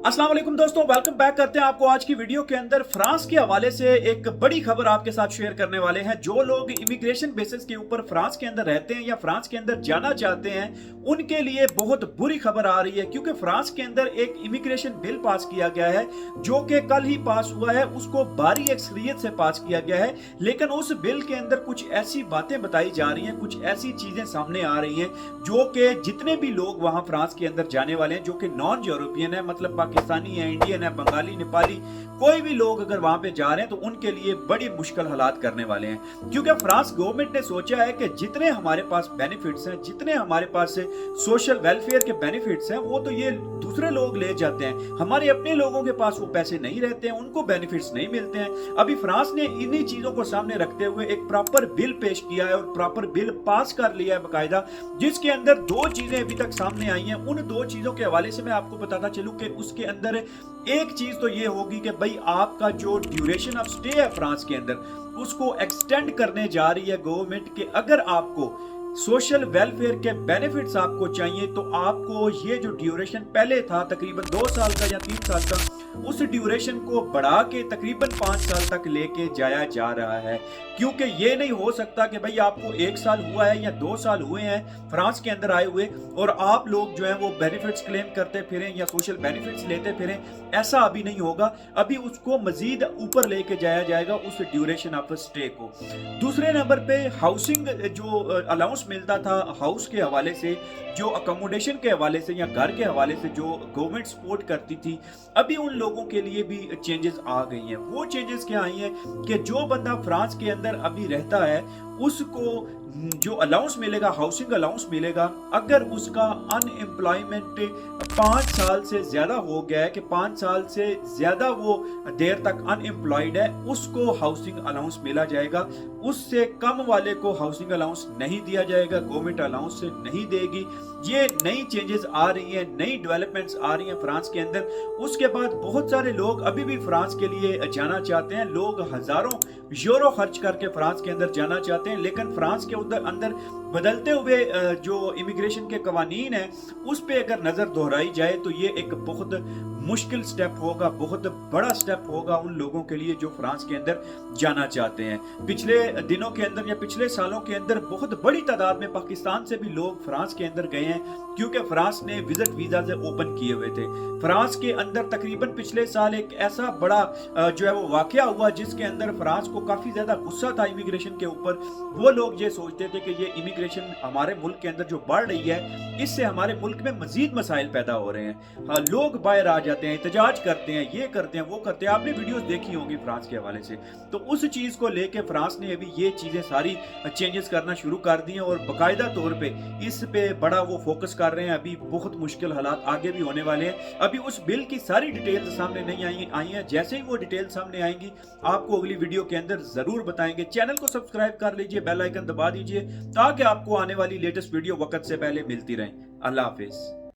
अस्सलाम वालेकुम दोस्तों, वेलकम बैक करते हैं आपको। आज की वीडियो के अंदर फ्रांस के हवाले से एक बड़ी खबर आपके साथ शेयर करने वाले हैं। जो लोग इमिग्रेशन बेसिस के ऊपर फ्रांस के अंदर रहते हैं या फ्रांस के अंदर जाना चाहते हैं, उनके लिए बहुत बुरी खबर आ रही है, क्योंकि फ्रांस के अंदर एक इमिग्रेशन बिल पास किया गया है जो कि कल ही पास हुआ है। उसको भारी अक्सरियत से पास किया गया है, लेकिन उस बिल के अंदर कुछ ऐसी बातें बताई जा रही हैं, कुछ ऐसी चीजें सामने आ रही हैं जो कि जितने भी लोग वहां फ्रांस के अंदर जाने वाले हैं, जो कि नॉन यूरोपियन है, मतलब पाकिस्तानी है, इंडियन है, बंगाली, नेपाली, कोई भी लोग अगर वहां पे जा रहे हैं तो उनके लिए बड़ी मुश्किल हालात करने वाले हैं। क्योंकि फ्रांस गवर्नमेंट ने सोचा है कि जितने हमारे पास बेनिफिट्स हैं, जितने हमारे पास सोशल वेलफेयर के बेनिफिट्स हैं, वो तो ये दूसरे लोग ले जाते हैं। हमारे अपने लोगों के पास वो पैसे नहीं रहते हैं, उनको बेनिफिट्स नहीं मिलते हैं। अभी फ्रांस ने इन्हीं चीजों को सामने रखते हुए एक प्रॉपर बिल पेश किया है और प्रॉपर बिल पास कर लिया है बकायदा, जिसके अंदर दो चीजें अभी तक सामने आई हैं। उन दो चीजों के हवाले से मैं आपको बताता चलूं कि उसके अंदर एक चीज तो ये होगी कि भाई आपका जो ड्यूरेशन ऑफ स्टे है फ्रांस के अंदर, उसको एक्सटेंड करने जा रही है गवर्नमेंट के। अगर आपको सोशल वेलफेयर के बेनिफिट्स आपको चाहिए तो आपको ये जो ड्यूरेशन पहले था तकरीबन 2 साल का या 3 साल का, उस ड्यूरेशन को बढ़ा के तकरीबन 5 साल तक लेके जाया जा रहा है। क्योंकि ये नहीं हो सकता कि भाई आपको 1 साल हुआ है या 2 साल हुए हैं फ्रांस के अंदर आए हुए और आप लोग जो है वो बेनिफिट्स क्लेम करते फिरें या सोशल बेनिफिट्स लेते फिरें। ऐसा अभी नहीं होगा, अभी उसको मजीद ऊपर लेके जाया जाएगा उस ड्यूरेशन ऑफ स्टे को। दूसरे नंबर पे हाउसिंग जो अलाउंस मिलता था हाउस के हवाले से, जो अकोमोडेशन के हवाले से या घर के हवाले से जो गवर्नमेंट सपोर्ट करती थी, अभी उन लोगों के लिए भी चेंजेस आ गई हैं। वो चेंजेस क्या आई हैं कि जो बंदा फ्रांस के अंदर अभी रहता है उसको जो अलाउंस मिलेगा, हाउसिंग अलाउंस मिलेगा, अगर उसका अनएम्प्लॉयमेंट 5 साल से ज्यादा हो गया है, कि 5 साल से ज्यादा वो देर तक अनएम्प्लॉयड है, उसको हाउसिंग अलाउंस मिला जाएगा। उससे कम वाले को हाउसिंग अलाउंस नहीं दिया जाएगा, गवर्नमेंट अलाउंस से नहीं देगी। ये नई चेंजेस आ रही हैं, नई डेवलपमेंट्स आ रही हैं फ्रांस के अंदर। उसके बाद बहुत सारे लोग अभी भी फ्रांस के लिए जाना चाहते हैं, लोग हजारों यूरो खर्च करके फ्रांस के अंदर जाना चाहते हैं, लेकिन फ्रांस के अंदर बदलते हुए जो इमिग्रेशन के कवानीन है उस पे अगर नजर दोहराई जाए तो ये एक बहुत मुश्किल स्टेप होगा, बहुत बड़ा स्टेप होगा उन लोगों के लिए जो फ्रांस के अंदर जाना चाहते हैं। पिछले दिनों के अंदर या पिछले सालों के अंदर बहुत बड़ी तादाद में पाकिस्तान से भी लोग फ्रांस के अंदर गए हैं, क्योंकि फ्रांस ने विजिट वीजा से ओपन किए हुए थे। फ्रांस के अंदर तकरीबन पिछले साल एक ऐसा बड़ा जो है वो वाकया हुआ जिसके अंदर फ्रांस को काफी ज्यादा गुस्सा था इमिग्रेशन के ऊपर। वो लोग ये सोचते थे कि ये इमिग्रेशन हमारे मुल्क के अंदर जो बढ़ रही है, इससे हमारे मुल्क में मजीद मसाइल पैदा हो रहे हैं। हाँ, लोग बाहर आ जाते हैं, एहतजाज करते हैं, ये करते हैं, वो करते हैं। आपने वीडियोस देखी होंगी फ्रांस के हवाले से। तो उस चीज को लेके फ्रांस ने अभी ये चीजें सारी चेंजेस करना शुरू कर दी हैं और बाकायदा तौर पे इस पे बड़ा वो फोकस कर रहे हैं। अभी बहुत मुश्किल हालात आगे भी होने वाले हैं। अभी उस बिल की सारी डिटेल्स सामने नहीं आई हैं। जैसे ही वो डिटेल सामने आएंगी आपको अगली वीडियो के अंदर जरूर बताएंगे। चैनल को सब्सक्राइब कर लीजिए, बेल आइकन दबा दीजिए ताकि आपको आने वाली लेटेस्ट वीडियो वक्त से पहले मिलती रहे। अल्लाह हाफिज।